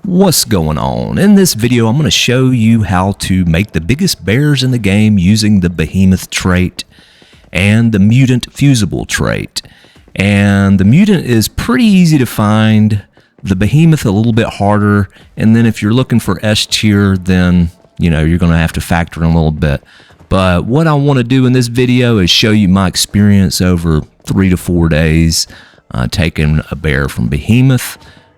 What's going on? In this video, I'm going to show you how to make the biggest bears in the game using the Behemoth trait and the Mutant Fusible trait. And the Mutant is pretty easy to find, the Behemoth a little bit harder, and then if you're looking for S tier, then you're going to have to factor in a little bit. But what I want to do in this video is show you my experience over 3 to 4 days taking a bear from Behemoth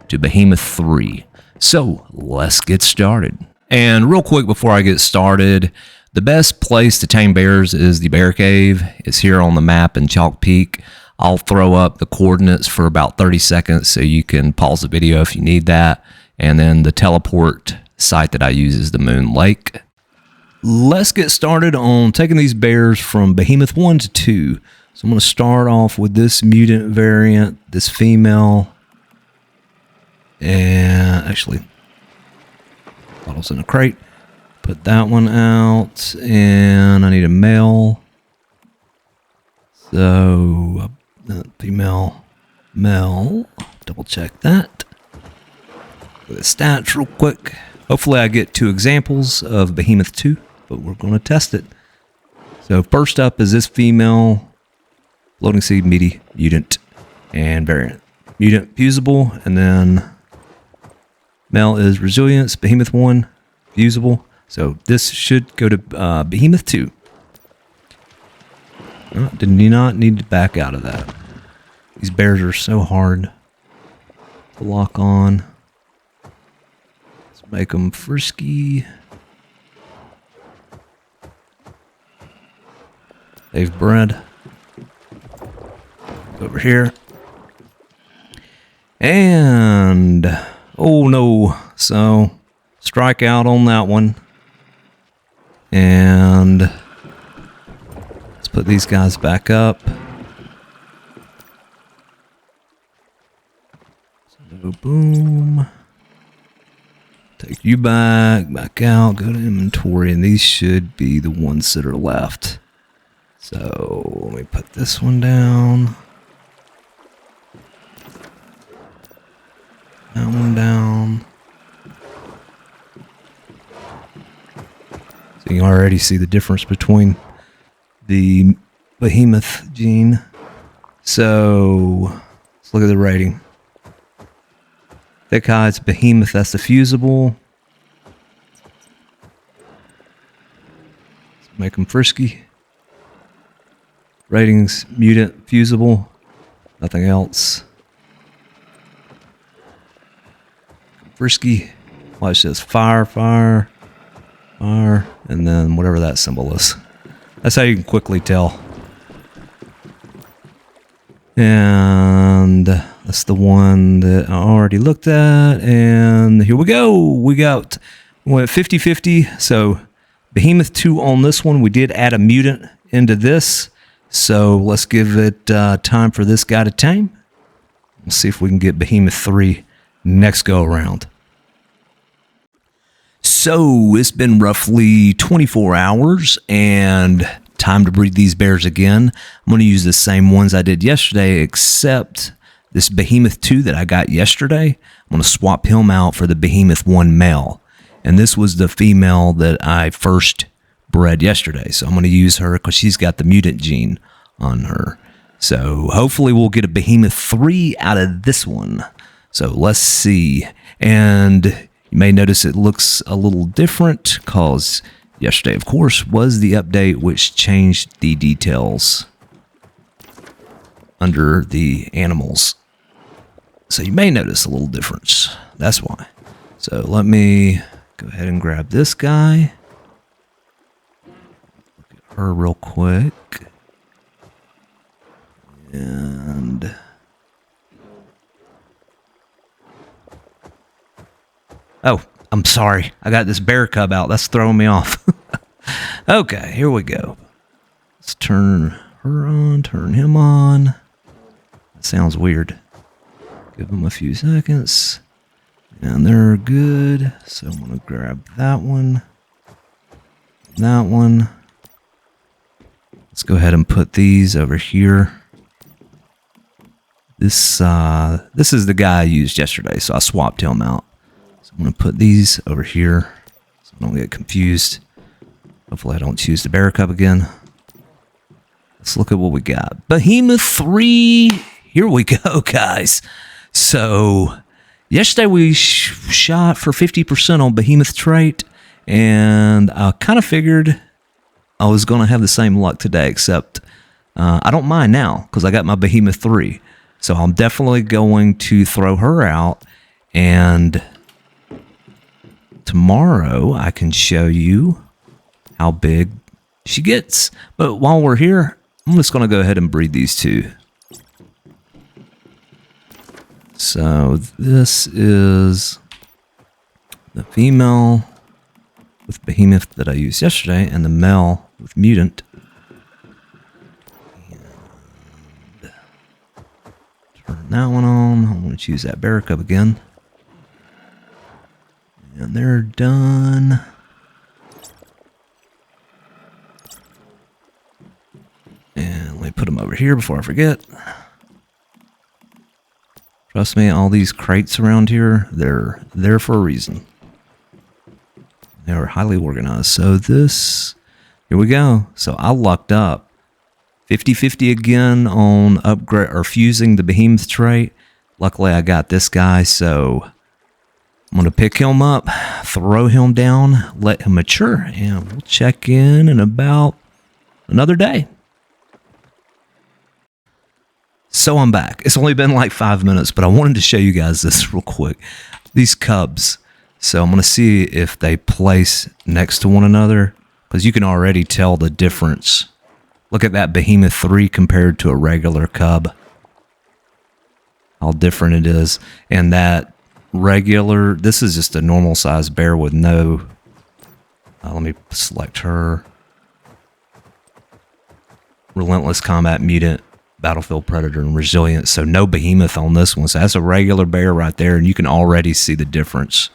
to Behemoth III. So let's get started. And real quick before I get started, the best place to tame bears is the bear cave. It's here on the map in Chalk Peak. I'll throw up the coordinates for about 30 seconds so you can pause the video if you need that. And then the teleport site that I use is the Moon Lake. Let's get started on taking these bears from Behemoth I to 2. So I'm going to start off with this mutant variant, this female. And actually, bottles in a crate. Put that one out, and I need a male. So, female, male. Double check that. Look at the stats real quick. Hopefully I get 2 examples of Behemoth 2, but we're going to test it. So first up is this female, floating seed, meaty, mutant, and variant. Mutant fusible, and then male is resilience, Behemoth I, fusible. So this should go to Behemoth 2. Oh, did not need to back out of that. These bears are so hard to lock on. Let's make them frisky. They've bred. Over here. And oh no, so strike out on that one. And let's put these guys back up. So boom. Take you back out, go to inventory, and these should be the ones that are left. So let me put this one down. That one down. So you can already see the difference between the Behemoth gene. So let's look at the rating. Thick hides Behemoth, that's the fusible. Let's make them frisky. Ratings mutant fusible. Nothing else. Frisky. Watch this. Fire, fire, fire, and then whatever that symbol is. That's how you can quickly tell. And that's the one that I already looked at. And here we go. We went 50-50. So Behemoth 2 on this one. We did add a mutant into this. So let's give it time for this guy to tame. Let's see if we can get Behemoth 3 next go around. So it's been roughly 24 hours and time to breed these bears again. I'm going to use the same ones I did yesterday, except this Behemoth 2 that I got yesterday. I'm going to swap him out for the Behemoth 1 male. And this was the female that I first bred yesterday. So I'm going to use her because she's got the mutant gene on her. So hopefully we'll get a Behemoth 3 out of this one. So let's see. And you may notice it looks a little different because yesterday, of course, was the update which changed the details under the animals. So you may notice a little difference. That's why. So let me go ahead and grab this guy. Look at her real quick. And oh, I'm sorry. I got this bear cub out. That's throwing me off. Okay, here we go. Let's turn her on, turn him on. That sounds weird. Give them a few seconds. And they're good. So I'm going to grab that one. That one. Let's go ahead and put these over here. This is the guy I used yesterday, so I swapped him out. So I'm going to put these over here so I don't get confused. Hopefully I don't choose the bear cub again. Let's look at what we got. Behemoth III. Here we go, guys. So yesterday we shot for 50% on Behemoth trait, and I kind of figured I was going to have the same luck today, except I don't mind now because I got my Behemoth III. So I'm definitely going to throw her out, and tomorrow I can show you how big she gets. But while we're here, I'm just going to go ahead and breed these two. So this is the female with Behemoth that I used yesterday, and the male with Mutant. And turn that one on. I'm going to choose that bear cub again. And they're done. And let me put them over here before I forget. Trust me, all these crates around here, they're there for a reason. They are highly organized. So here we go. So I lucked up. 50-50 again on upgrade or fusing the Behemoth trait. Luckily I got this guy, so I'm going to pick him up, throw him down, let him mature, and we'll check in about another day. So I'm back. It's only been like 5 minutes, but I wanted to show you guys this real quick. These cubs. So I'm going to see if they place next to one another, because you can already tell the difference. Look at that Behemoth III compared to a regular cub. How different it is. And that regular, this is just a normal size bear with no, let me select her. Relentless Combat Mutant, Battlefield Predator, and Resilient. So no Behemoth on this one. So that's a regular bear right there, and you can already see the difference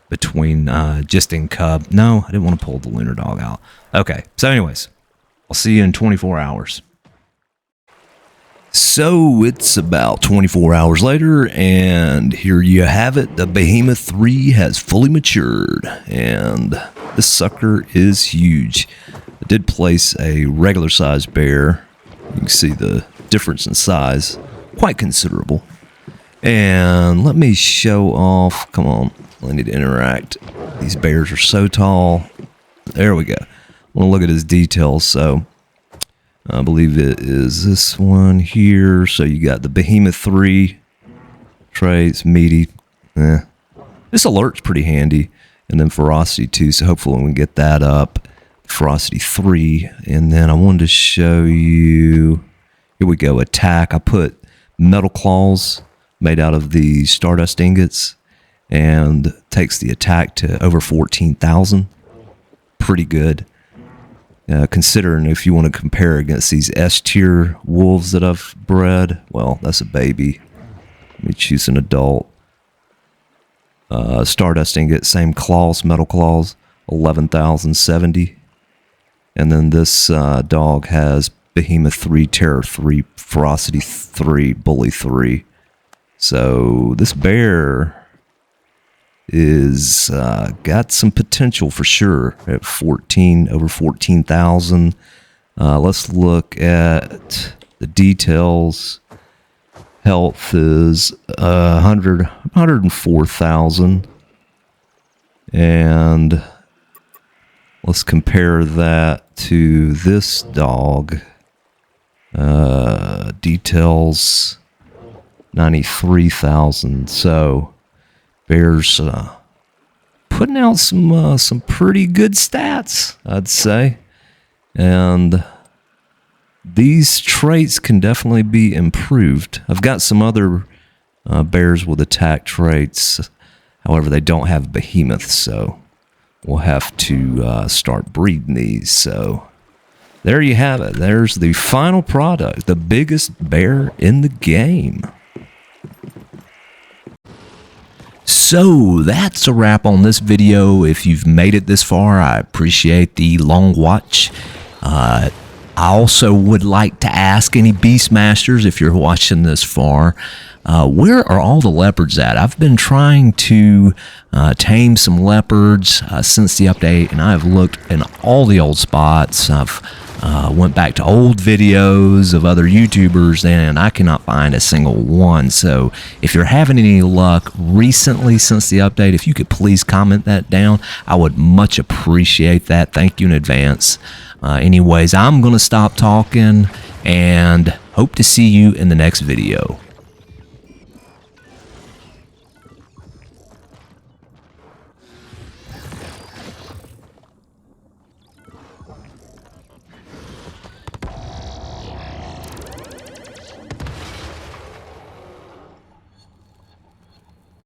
between just in cub. No, I didn't want to pull the lunar dog out. Okay, so anyways, I'll see you in 24 hours. So it's about 24 hours later, and here you have it. The Behemoth III has fully matured, and this sucker is huge. I did place a regular sized bear. You can see the difference in size, quite considerable. And let me show off. Come on, I need to interact. These bears are so tall. There we go. I want to look at his details. So I believe it is this one here. So you got the Behemoth III traits, Meaty. This alert's pretty handy. And then Ferocity too. So hopefully we can get that up. Ferocity 3. And then I wanted to show you, here we go, attack. I put Metal Claws made out of the Stardust ingots, and takes the attack to over 14,000. Pretty good. Considering if you want to compare against these S-tier wolves that I've bred, well, that's a baby. Let me choose an adult. Stardust ingot, same claws, Metal Claws, 11,070. And then this dog has Behemoth 3, Terror 3, Ferocity 3, Bully 3. So this bear is got some potential for sure at over 14,000. Let's look at the details. Health is 104,000. And let's compare that to this dog. Details 93,000. So bears putting out some pretty good stats, I'd say. And these traits can definitely be improved. I've got some other bears with attack traits. However, they don't have Behemoth, so we'll have to start breeding these. So there you have it. There's the final product, the biggest bear in the game. So that's a wrap on this video. If you've made it this far, I appreciate the long watch. I also would like to ask any Beastmasters, if you're watching this far, where are all the leopards at? I've been trying to tame some leopards since the update, and I've looked in all the old spots. I've went back to old videos of other YouTubers, and I cannot find a single one. So if you're having any luck recently since the update, if you could please comment that down, I would much appreciate that. Thank you in advance. Anyways, I'm going to stop talking and hope to see you in the next video.